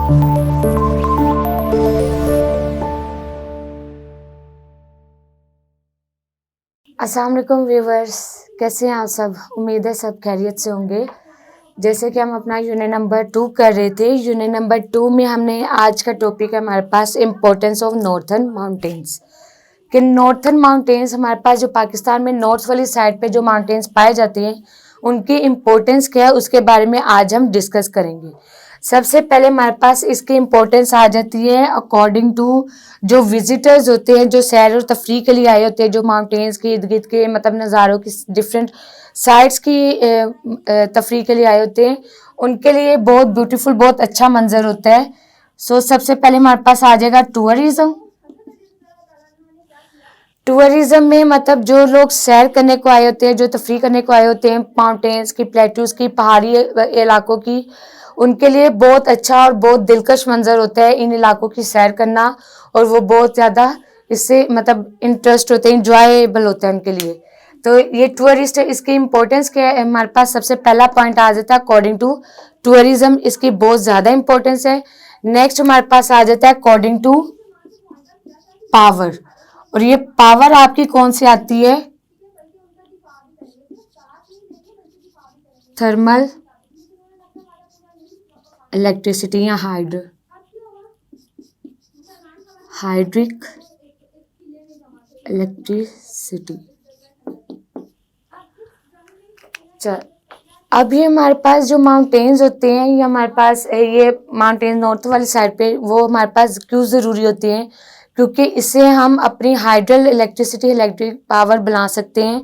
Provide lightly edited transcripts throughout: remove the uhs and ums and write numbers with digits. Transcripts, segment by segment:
अस्सलाम वालेकुम व्यूवर्स, कैसे हैं आप सब। उम्मीद है सब खैरियत से होंगे। जैसे कि हम अपना यूनिट नंबर 2 कर रहे थे, यूनिट नंबर 2 में हमने आज का टॉपिक है हमारे पास इम्पोर्टेंस ऑफ नॉर्थर्न माउंटेन्स। कि नॉर्थर्न माउंटेन्स हमारे पास जो पाकिस्तान में नॉर्थ वाली साइड पे जो माउंटेन्स पाए जाते हैं उनकी इम्पोर्टेंस क्या है उसके बारे में आज हम डिस्कस करेंगे। सबसे पहले हमारे पास इसकी इम्पोर्टेंस आ जाती है अकॉर्डिंग टू जो विजिटर्स होते हैं, जो सैर और तफरीह के लिए आए होते हैं, जो माउंटेन्स के इर्द गिर्द के मतलब नज़ारों की डिफरेंट साइड्स की तफरीह के लिए आए होते हैं, उनके लिए बहुत ब्यूटीफुल, बहुत अच्छा मंजर होता है। सो सबसे पहले हमारे पास आ जाएगा टूरिज्म। टूरिज्म में मतलब जो लोग सैर करने को आए होते हैं, जो तफरीह करने को आए होते हैं माउंटेन्स की, प्लेट्यूज की, पहाड़ी इलाकों की, उनके लिए बहुत अच्छा और बहुत दिलकश मंजर होता है इन इलाकों की सैर करना। और वो बहुत ज़्यादा इससे मतलब इंटरेस्ट होते हैं, इंजॉयबल होता है उनके लिए। तो ये टूरिस्ट, इसकी इम्पोर्टेंस क्या है हमारे पास सबसे पहला पॉइंट आ जाता है अकॉर्डिंग टू टूरिज्म, इसकी बहुत ज़्यादा इम्पोर्टेंस है। नेक्स्ट हमारे पास आ जाता है अकॉर्डिंग टू पावर। और ये पावर आपकी कौन सी आती है, थर्मल इलेक्ट्रिसिटी या हाइड्रिक इलेक्ट्रिसिटी। चल, अभी हमारे पास जो माउंटेन्स होते हैं, ये हमारे पास ये माउंटेन नॉर्थ वाली साइड पे, वो हमारे पास क्यों ज़रूरी होते हैं, क्योंकि इससे हम अपनी हाइड्रल इलेक्ट्रिसिटी, इलेक्ट्रिक पावर बना सकते हैं।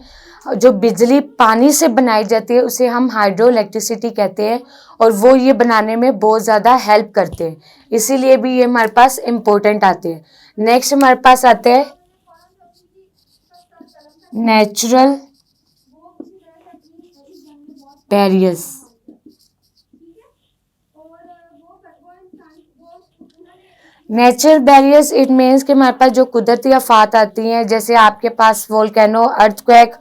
जो बिजली पानी से बनाई जाती है उसे हम हाइड्रो इलेक्ट्रिसिटी कहते हैं, और वो ये बनाने में बहुत ज़्यादा हेल्प करते हैं, इसीलिए भी ये हमारे पास इम्पोर्टेंट आते हैं। नेक्स्ट हमारे पास आते हैं natural barriers. Natural barriers it means कि हमारे पास जो कुदरती आफात आती हैं, जैसे आपके पास वोल्केनो, अर्थक्वेक,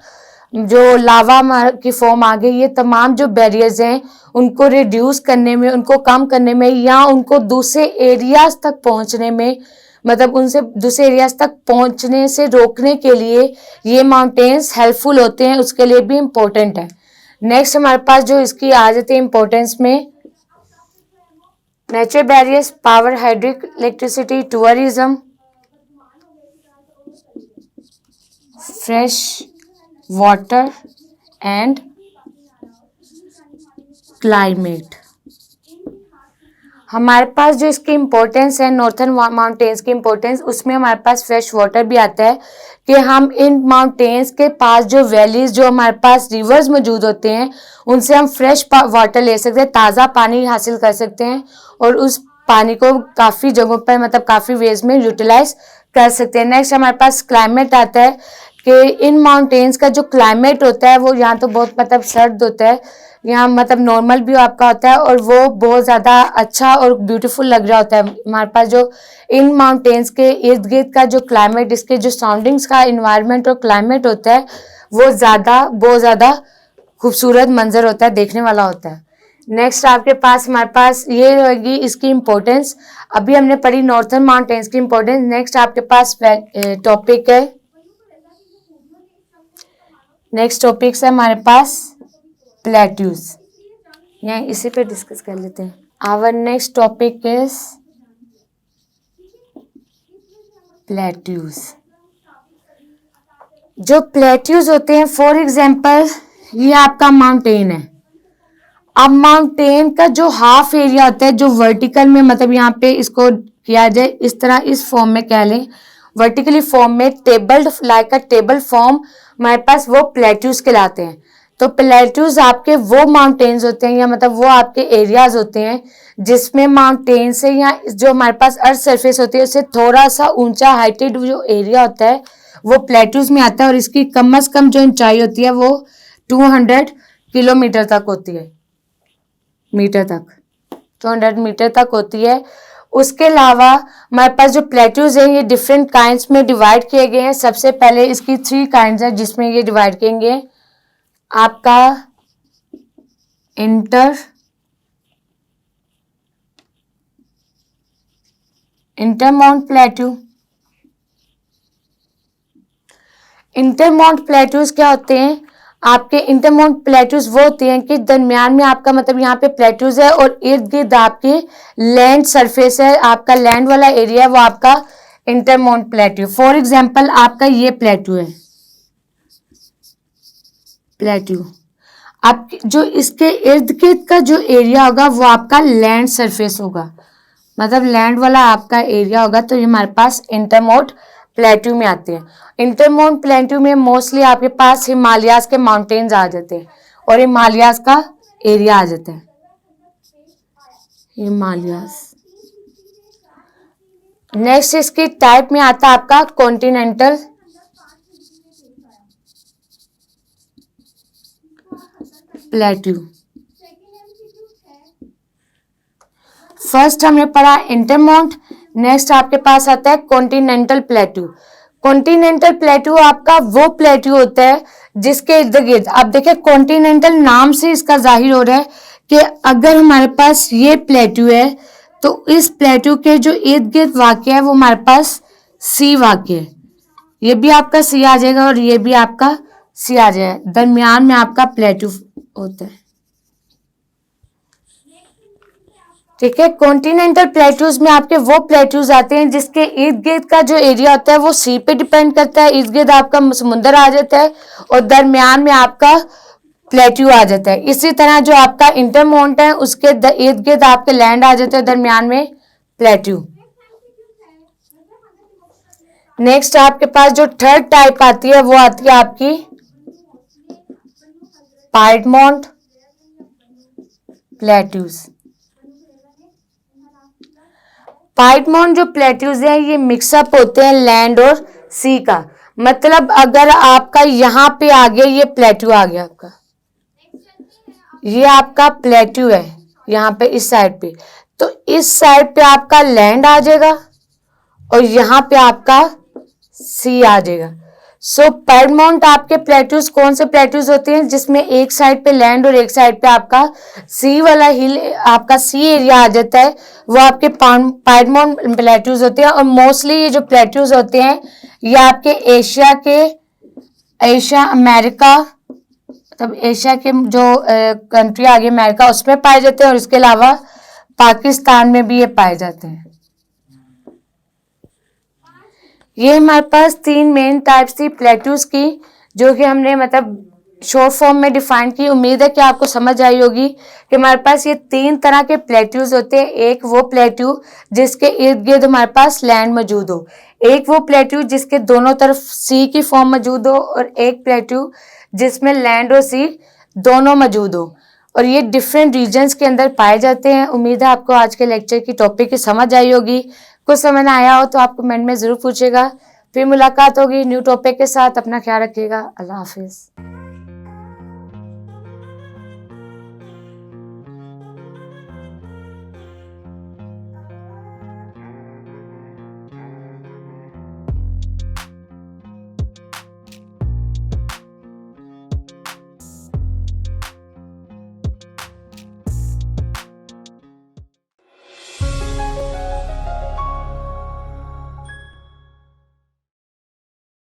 जो लावा की फॉर्म आ गई, ये तमाम जो बैरियर्स हैं उनको रिड्यूस करने में, उनको कम करने में, या उनको दूसरे एरियाज तक पहुंचने में, मतलब उनसे दूसरे एरियाज तक पहुंचने से रोकने के लिए ये माउंटेन्स हेल्पफुल होते हैं, उसके लिए भी इम्पोर्टेंट है। नेक्स्ट हमारे पास जो इसकी आ जाती है इम्पोर्टेंस में, natural barriers, power, hydric electricity, tourism, fresh water and climate. हमारे पास जो इसकी इम्पोर्टेंस है, नॉर्थर्न माउंटेन्स की इम्पोर्टेंस, उसमें हमारे पास फ्रेश वाटर भी आता है कि हम इन माउंटेन्स के पास जो वैलीज, जो हमारे पास रिवर्स मौजूद होते हैं, उनसे हम फ्रेश वाटर ले सकते हैं, ताज़ा पानी हासिल कर सकते हैं, और उस पानी को काफ़ी जगहों पर मतलब काफ़ी वेज में यूटिलाइज कर सकते हैं। नेक्स्ट हमारे पास क्लाइमेट आता है कि इन माउंटेन्स का जो क्लाइमेट होता है वो यहाँ तो बहुत मतलब सर्द होता है, यहाँ मतलब नॉर्मल भी आपका होता है, और वो बहुत ज़्यादा अच्छा और ब्यूटीफुल लग रहा होता है। हमारे पास जो इन माउंटेन्स के इर्द गिर्द का जो क्लाइमेट, इसके जो सराउंडिंग्स का इन्वायरमेंट और क्लाइमेट होता है, वो बहुत ज़्यादा खूबसूरत मंजर होता है, देखने वाला होता है। नेक्स्ट आपके पास हमारे पास ये रहेगी इसकी इम्पोर्टेंस। अभी हमने पढ़ी नॉर्थर्न माउंटेन्स की इम्पोर्टेंस। नेक्स्ट आपके पास टॉपिक है, नेक्स्ट टॉपिक है हमारे पास प्लेट्यूज, यहाँ इसी पे डिस्कस कर लेते हैं। Our next topic is plateaus. जो प्लेट्यूज होते हैं, फॉर एग्जांपल ये आपका माउंटेन है। अब माउंटेन का जो हाफ एरिया होता है, जो वर्टिकल में, मतलब यहाँ पे इसको किया जाए इस तरह, इस फॉर्म में कह लें, वर्टिकली फॉर्म में टेबल्ड लाइक अ टेबल फॉर्म, हमारे पास वो प्लेट्यूज कहलाते हैं। तो प्लेट्यूज आपके वो माउंटेन्स होते हैं, या मतलब वो आपके एरियाज होते हैं जिसमें माउंटेन से, या जो हमारे पास अर्थ सरफेस होती है उससे थोड़ा सा ऊंचा हाइटेड जो एरिया होता है वो प्लेट्यूज में आता है, और इसकी कम से कम जो ऊंचाई होती है वो 200 किलोमीटर तक होती है, मीटर तक, 200 मीटर तक होती है। उसके अलावा हमारे पास जो प्लेट्यूज हैं ये डिफरेंट काइंड्स में डिवाइड किए गए हैं। सबसे पहले इसकी 3 काइंड्स हैं जिसमें ये डिवाइड किएंगे, आपका इंटर इंटरमाउंट प्लेट्यू। इंटरमाउंट प्लेट्यूज क्या होते हैं? आपके इंटरमाउंट प्लेट्यूज वो होते हैं कि दरमियान में आपका मतलब यहाँ पे प्लेट्यूज है और इर्द गिर्द आपके लैंड सरफेस है, आपका लैंड वाला एरिया है, वो आपका इंटरमाउंट प्लेट्यू। फॉर एग्जांपल आपका ये प्लेट्यू है, प्लेट्यू। आप जो इसके इर्द गिर्द का जो एरिया होगा वो आपका लैंड सरफेस होगा, मतलब लैंड वाला आपका एरिया होगा, तो ये हमारे पास इंटरमाउंट प्लेट्यू में आते हैं। इंटरमाउंट प्लेट्यू में मोस्टली आपके पास हिमालयाज के माउंटेन्स आ जाते हैं और हिमालयाज का एरिया आ जाता है, हिमालयाज। नेक्स्ट इसकी टाइप में आता है आपका कॉन्टिनेंटल प्लेट्यू। फर्स्ट हमने पढ़ा इंटरमाउंट, नेक्स्ट आपके पास आता है कॉन्टिनेंटल प्लेट्यू। कॉन्टिनेंटल प्लेट्यू आपका वो प्लेट्यू होता है जिसके इर्द गिर्द, आप देखिए कॉन्टिनेंटल नाम से इसका जाहिर हो रहा है कि अगर हमारे पास ये प्लेट्यू है तो इस प्लेट्यू के जो इर्द गिर्द वाक़ है वो हमारे पास सी वाक़ है, ये भी आपका सी आ जाएगा और ये भी आपका सी आ जाएगा, दरमियान में आपका प्लेट्यू होता है। ठीक है, कॉन्टिनेंटल प्लेट्यूज में आपके वो प्लेट्यूज आते हैं जिसके इर्द गिर्द का जो एरिया होता है वो सी पे डिपेंड करता है, इर्द गिर्द आपका समुंदर आ जाता है और दरमियान में आपका प्लेट्यू आ जाता है। इसी तरह जो आपका इंटरमाउंट है उसके इर्द गिर्द आपके लैंड आ जाते हैं, दरमियान में प्लेट्यू। नेक्स्ट आपके पास जो थर्ड टाइप आती है वो आती है आपकी पाइडमोंट प्लेट्यूज। पाइडमोंट जो प्लेट्यूज हैं ये मिक्सअप होते हैं लैंड और सी का, मतलब अगर आपका यहाँ पे आ गया, ये प्लेट्यू आ गया आपका, ये आपका प्लेट्यू है यहाँ पे इस साइड पे, तो इस साइड पे आपका लैंड आ जाएगा और यहाँ पे आपका सी आ जाएगा। सो पाइडमोंट आपके प्लेट्यूज कौन से प्लेट्यूज होते हैं जिसमें एक साइड पे लैंड और एक साइड पे आपका सी वाला हिल, आपका सी एरिया आ जाता है, वो आपके पाइडमोंट प्लेट्यूज होते हैं। और मोस्टली ये जो प्लेट्यूज होते हैं ये आपके एशिया अमेरिका, मतलब एशिया के जो कंट्री आ गई अमेरिका उसमें पाए जाते हैं और इसके अलावा पाकिस्तान में भी ये पाए जाते हैं। ये हमारे पास तीन मेन टाइप्स थी प्लेट्यूज की जो कि हमने मतलब शॉर्ट फॉर्म में डिफाइन की। उम्मीद है कि आपको समझ आई होगी कि हमारे पास ये तीन तरह के प्लेट्यूज होते हैं। एक वो प्लेट्यू जिसके इर्द गिर्द हमारे पास लैंड मौजूद हो, एक वो प्लेट्यू जिसके दोनों तरफ सी की फॉर्म मौजूद हो, और एक प्लेट्यू जिसमें लैंड और सी दोनों मौजूद हो, और ये डिफरेंट रीजन्स के अंदर पाए जाते हैं। उम्मीद है आपको आज के लेक्चर की टॉपिक की समझ आई होगी। कुछ समझ ना आया हो तो आप कमेंट में ज़रूर पूछेगा। फिर मुलाकात होगी न्यू टॉपिक के साथ। अपना ख्याल रखिएगा। अल्लाह हाफिज़।